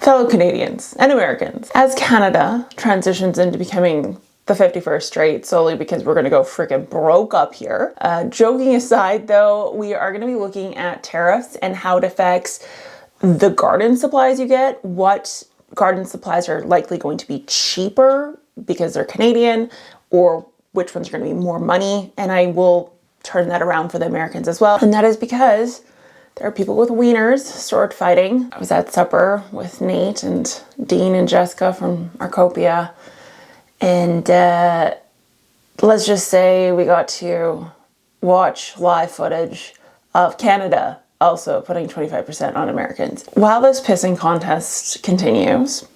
Fellow Canadians and Americans, as Canada transitions into becoming the 51st state solely because we're going to go freaking broke up here. Joking aside though, we are going to be looking at tariffs and how it affects the garden supplies you get, what garden supplies are likely going to be cheaper because they're Canadian, or which ones are going to be more money. And I will turn that around for the Americans as well. And that is because there are people with wieners sword fighting. I was at supper with Nate and Dean and Jessica from Arcopia. And let's just say we got to watch live footage of Canada also putting 25% on Americans. While this pissing contest continues,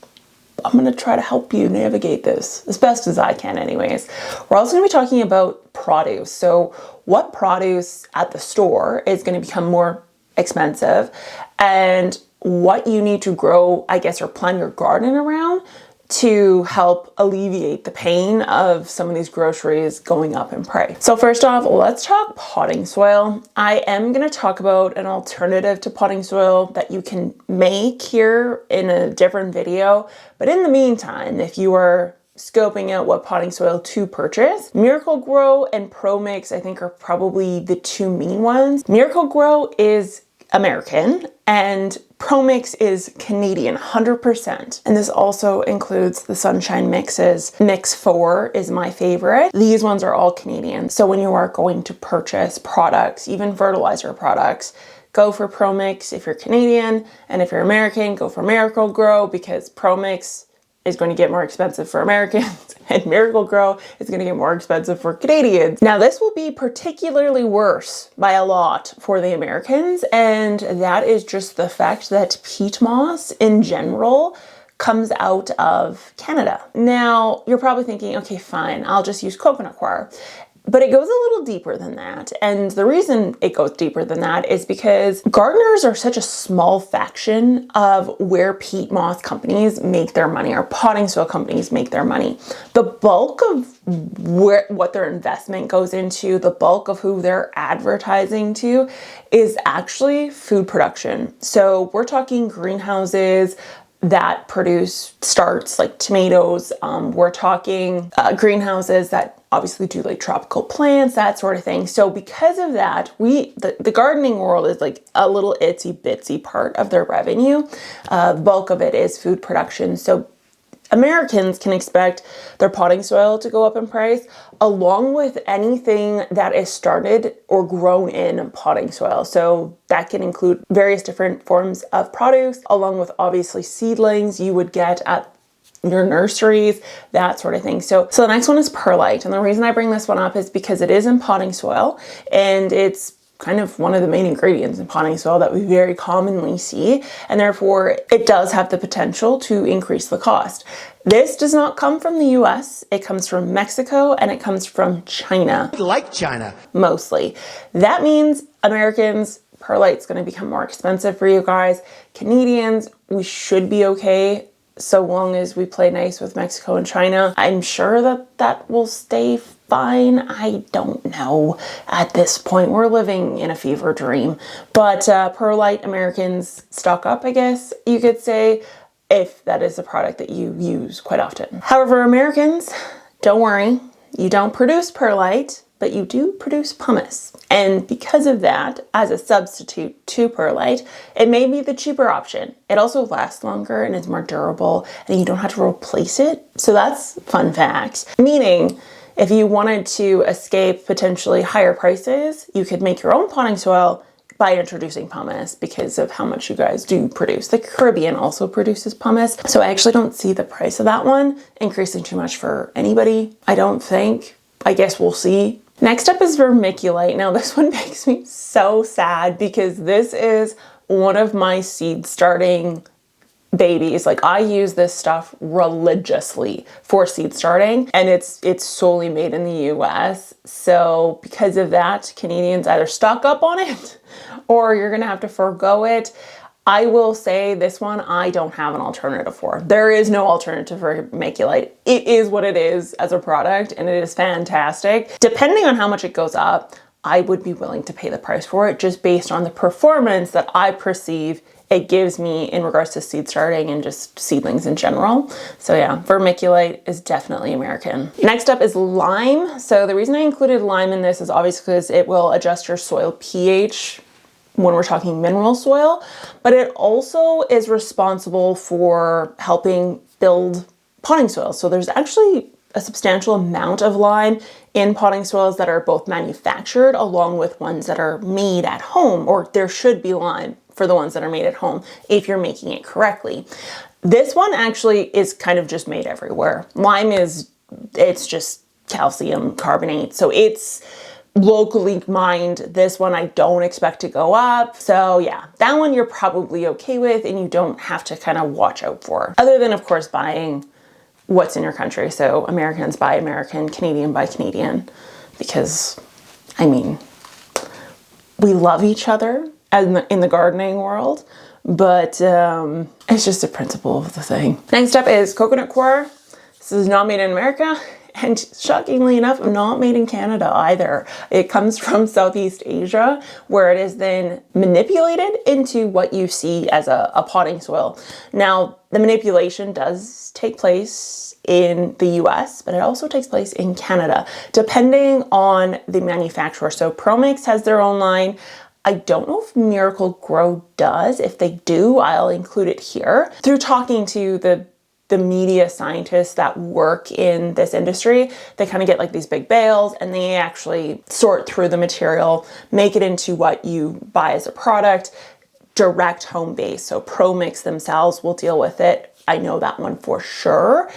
I'm going to try to help you navigate this as best as I can anyways. We're also going to be talking about produce. So what produce at the store is going to become more expensive and what you need to grow, I guess, or plan your garden around to help alleviate the pain of some of these groceries going up in price. So first off, let's talk potting soil. I am going to talk about an alternative to potting soil that you can make here in a different video. But in the meantime, if you are scoping out what potting soil to purchase, Miracle-Gro and Pro Mix, I think, are probably the two main ones. Miracle-Gro is American and Pro Mix is Canadian, 100%. And this also includes the Sunshine Mixes. Mix 4 is my favorite. These ones are all Canadian. So when you are going to purchase products, even fertilizer products, go for Pro Mix if you're Canadian. And if you're American, go for Miracle-Gro because Pro Mix is going to get more expensive for Americans and Miracle-Gro is going to get more expensive for Canadians. Now this will be particularly worse by a lot for the Americans, and that is just the fact that peat moss in general comes out of Canada. Now you're probably thinking, okay, fine, I'll just use coconut coir. But it goes a little deeper than that. And the reason it goes deeper than that is because gardeners are such a small faction of where peat moss companies make their money, or potting soil companies make their money. The bulk of what their investment goes into, the bulk of who they're advertising to is actually food production. So we're talking greenhouses that produce starts like tomatoes. We're talking greenhouses that obviously do like tropical plants, that sort of thing. So because of that, the gardening world is like a little itsy bitsy part of their revenue. The bulk of it is food production. So Americans can expect their potting soil to go up in price along with anything that is started or grown in potting soil. So that can include various different forms of produce, along with obviously seedlings you would get at your nurseries, that sort of thing. So the next one is perlite. And the reason I bring this one up is because it is in potting soil and it's kind of one of the main ingredients in potting soil that we very commonly see, and therefore it does have the potential to increase the cost. This does not come from the US, it comes from Mexico and it comes from China. Like China. Mostly. That means Americans, perlite's going to become more expensive for you guys. Canadians, we should be okay so long as we play nice with Mexico and China. I'm sure that will stay fine. I don't know. At this point, we're living in a fever dream. But perlite, Americans stock up, I guess you could say, if that is a product that you use quite often. However, Americans, don't worry. You don't produce perlite, but you do produce pumice. And because of that, as a substitute to perlite, it may be the cheaper option. It also lasts longer and is more durable, and you don't have to replace it. So that's fun fact. Meaning, if you wanted to escape potentially higher prices, you could make your own potting soil by introducing pumice because of how much you guys do produce. The Caribbean also produces pumice. So I actually don't see the price of that one increasing too much for anybody. I don't think. I guess we'll see. Next up is vermiculite. Now this one makes me so sad because this is one of my seed starting babies. Like I use this stuff religiously for seed starting, and it's solely made in the US. So because of that, Canadians either stock up on it or you're gonna have to forego it. I will say this one, I don't have an alternative for. There is no alternative for vermiculite. It is what it is as a product and it is fantastic. Depending on how much it goes up, I would be willing to pay the price for it just based on the performance that I perceive it gives me in regards to seed starting and just seedlings in general. So yeah, vermiculite is definitely American. Next up is lime. So the reason I included lime in this is obviously because it will adjust your soil pH when we're talking mineral soil, but it also is responsible for helping build potting soil. So there's actually a substantial amount of lime in potting soils that are both manufactured along with ones that are made at home, or there should be lime for the ones that are made at home if you're making it correctly. This one actually is kind of just made everywhere. Lime it's just calcium carbonate. So it's locally mined. This one I don't expect to go up. So yeah, that one you're probably okay with and you don't have to kind of watch out for. Other than of course buying what's in your country. So Americans buy American, Canadian buy Canadian, because I mean, we love each other in the gardening world, but it's just a principle of the thing. Next up is coconut coir. This is not made in America, and shockingly enough, not made in Canada either. It comes from Southeast Asia, where it is then manipulated into what you see as a potting soil. Now, the manipulation does take place in the US, but it also takes place in Canada, depending on the manufacturer. So ProMix has their own line. I don't know if Miracle Grow does. If they do, I'll include it here. Through talking to the media scientists that work in this industry, they kind of get like these big bales and they actually sort through the material, make it into what you buy as a product, direct home base. So ProMix themselves will deal with it. I know that one for sure.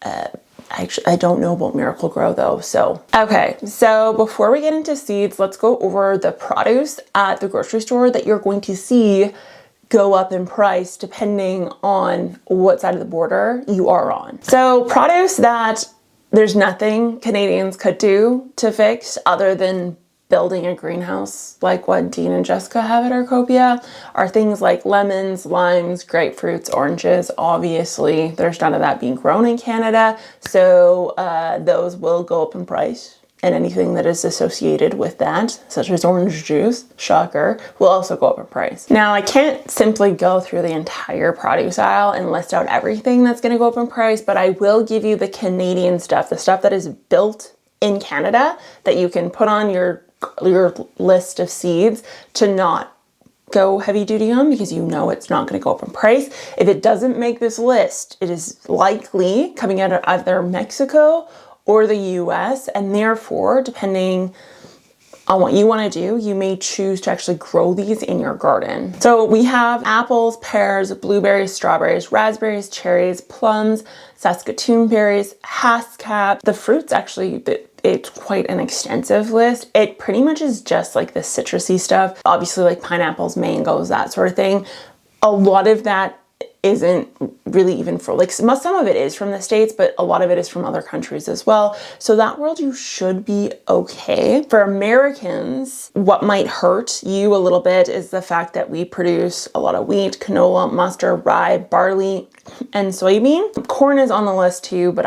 I don't know about Miracle Grow though. So, okay. So before we get into seeds, let's go over the produce at the grocery store that you're going to see go up in price depending on what side of the border you are on. So produce that there's nothing Canadians could do to fix other than building a greenhouse like what Dean and Jessica have at Arcopia are things like lemons, limes, grapefruits, oranges. Obviously, there's none of that being grown in Canada, so those will go up in price. And anything that is associated with that, such as orange juice, shocker, will also go up in price. Now, I can't simply go through the entire produce aisle and list out everything that's gonna go up in price, but I will give you the Canadian stuff, the stuff that is built in Canada that you can put on your list of seeds to not go heavy duty on, because you know it's not going to go up in price. If it doesn't make this list, it is likely coming out of either Mexico or the US, and therefore, depending on what you want to do, you may choose to actually grow these in your garden. So we have apples, pears, blueberries, strawberries, raspberries, cherries, plums, Saskatoon berries, haskap. The fruits actually, it's quite an extensive list. It pretty much is just like the citrusy stuff. Obviously like pineapples, mangoes, that sort of thing. A lot of that isn't really even for like some of it is from the States, but a lot of it is from other countries as well. So that world you should be okay. For Americans, what might hurt you a little bit is the fact that we produce a lot of wheat, canola, mustard, rye, barley, and soybean. Corn is on the list too, but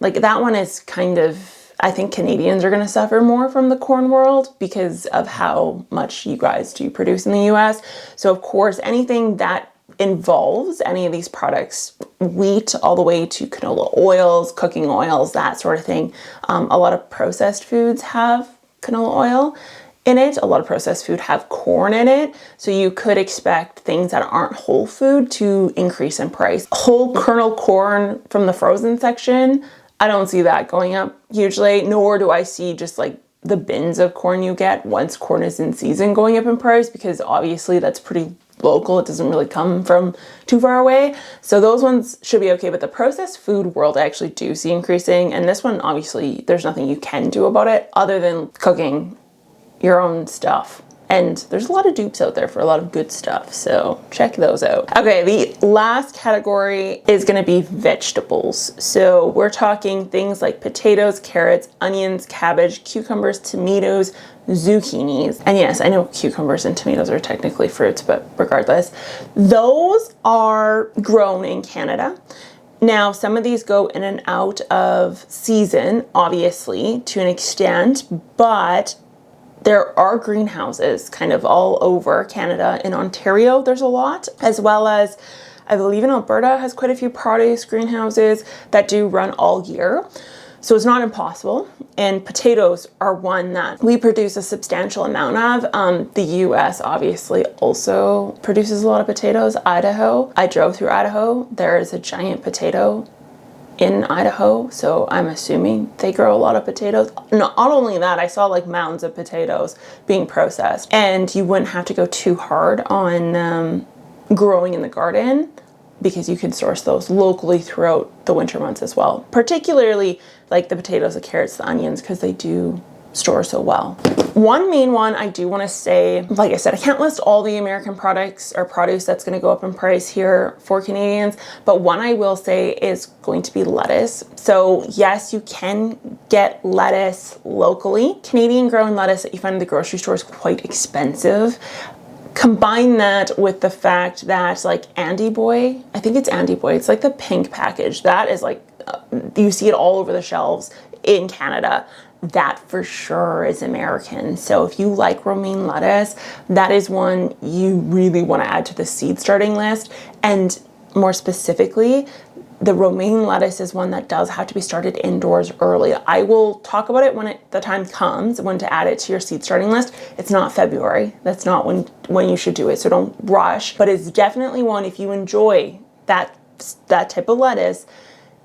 that one is kind of, I think Canadians are going to suffer more from the corn world because of how much you guys do produce in the US. So of course, anything that involves any of these products, wheat all the way to canola oils, cooking oils, that sort of thing. A lot of processed foods have canola oil in it. A lot of processed food have corn in it. So you could expect things that aren't whole food to increase in price. Whole kernel corn from the frozen section, I don't see that going up hugely, nor do I see just like the bins of corn you get once corn is in season going up in price, because obviously that's pretty local. It doesn't really come from too far away. So those ones should be okay. But the processed food world I actually do see increasing. And this one, obviously, there's nothing you can do about it other than cooking your own stuff. And there's a lot of dupes out there for a lot of good stuff, so check those out. Okay, the last category is gonna be vegetables. So we're talking things like potatoes, carrots, onions, cabbage, cucumbers, tomatoes, zucchinis. And yes, I know cucumbers and tomatoes are technically fruits, but regardless, those are grown in Canada. Now, some of these go in and out of season, obviously, to an extent, but There are greenhouses kind of all over Canada. In Ontario, there's a lot, as well as I believe in Alberta has quite a few produce greenhouses that do run all year. So it's not impossible. And potatoes are one that we produce a substantial amount of. The US obviously also produces a lot of potatoes. Idaho, I drove through Idaho. There is a giant potato in Idaho, so I'm assuming they grow a lot of potatoes. Not only that, I saw like mounds of potatoes being processed, and you wouldn't have to go too hard on growing in the garden because you can source those locally throughout the winter months as well. Particularly like the potatoes, the carrots, the onions, because they do store so well. One main one I do want to say, like I said, I can't list all the American products or produce that's going to go up in price here for Canadians, but one I will say is going to be lettuce. So yes, you can get lettuce locally. Canadian grown lettuce that you find in the grocery store is quite expensive. Combine that with the fact that like Andy Boy, I think it's Andy Boy, it's like the pink package. That is like, you see it all over the shelves in Canada. That for sure is American. So if you like romaine lettuce, that is one you really want to add to the seed starting list. And more specifically, the romaine lettuce is one that does have to be started indoors early. I will talk about it when the time comes, when to add it to your seed starting list. It's not February. That's not when you should do it. So don't rush, but it's definitely one, if you enjoy that type of lettuce,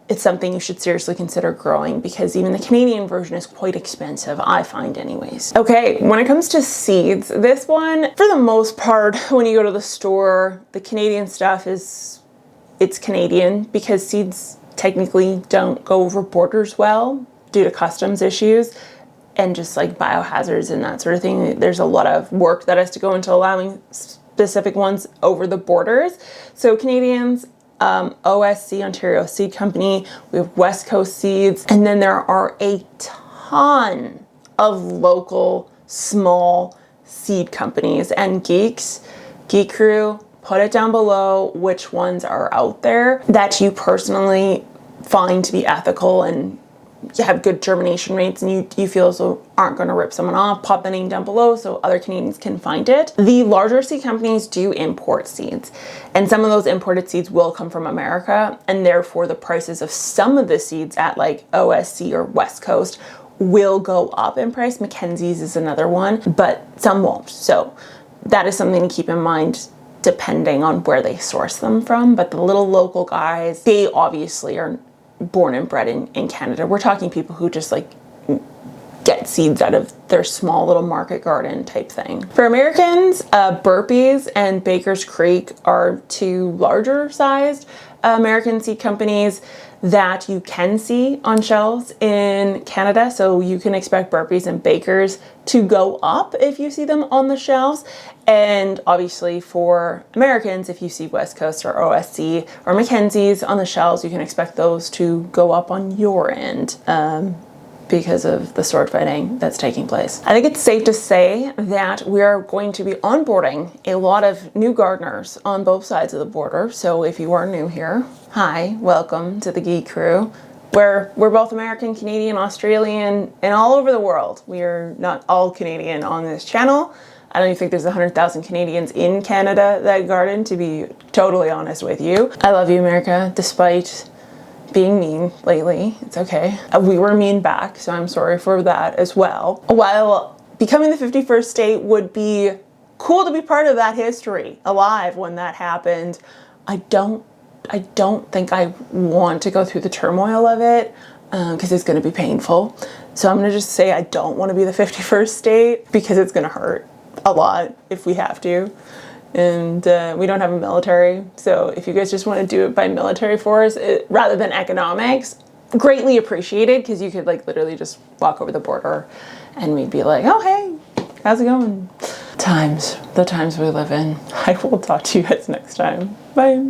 it's something you should seriously consider growing, because even the Canadian version is quite expensive, I find anyways. Okay, when it comes to seeds, this one, for the most part, when you go to the store, the Canadian stuff it's Canadian, because seeds technically don't go over borders well due to customs issues and just like biohazards and that sort of thing. There's a lot of work that has to go into allowing specific ones over the borders. So Canadians, OSC, Ontario Seed Company, we have West Coast Seeds, and then there are a ton of local small seed companies and Geek Crew. Put it down below which ones are out there that you personally find to be ethical and have good germination rates, and you feel as though aren't going to rip someone off. Pop the name down below so other Canadians can find it. The larger seed companies do import seeds, and some of those imported seeds will come from America, and therefore the prices of some of the seeds at like OSC or West Coast will go up in price. Mackenzie's is another one, but some won't. So that is something to keep in mind depending on where they source them from. But the little local guys, they obviously are born and bred in Canada. We're talking people who just like get seeds out of their small little market garden type thing. For Americans, Burpees and Baker's Creek are two larger sized American seed companies that you can see on shelves in Canada. So you can expect Burpees and Bakers to go up if you see them on the shelves. And obviously for Americans, if you see West Coast or OSC or Mackenzie's on the shelves, you can expect those to go up on your end because of the sword fighting that's taking place. I think it's safe to say that we are going to be onboarding a lot of new gardeners on both sides of the border. So if you are new here, hi, welcome to the Geek Crew. We're both American, Canadian, Australian, and all over the world. We are not all Canadian on this channel. I don't even think there's 100,000 Canadians in Canada that garden, to be totally honest with you. I love you, America, despite being mean lately. It's okay. We were mean back, so I'm sorry for that as well. While becoming the 51st state would be cool to be part of that history, alive when that happened, I don't think I want to go through the turmoil of it because it's going to be painful. So I'm going to just say I don't want to be the 51st state because it's going to hurt a lot if we have to. And we don't have a military, so if you guys just want to do it by military force rather than economics, greatly appreciated, because you could like literally just walk over the border and we'd be like, oh hey, how's it going? The times we live in. I will talk to you guys next time. Bye.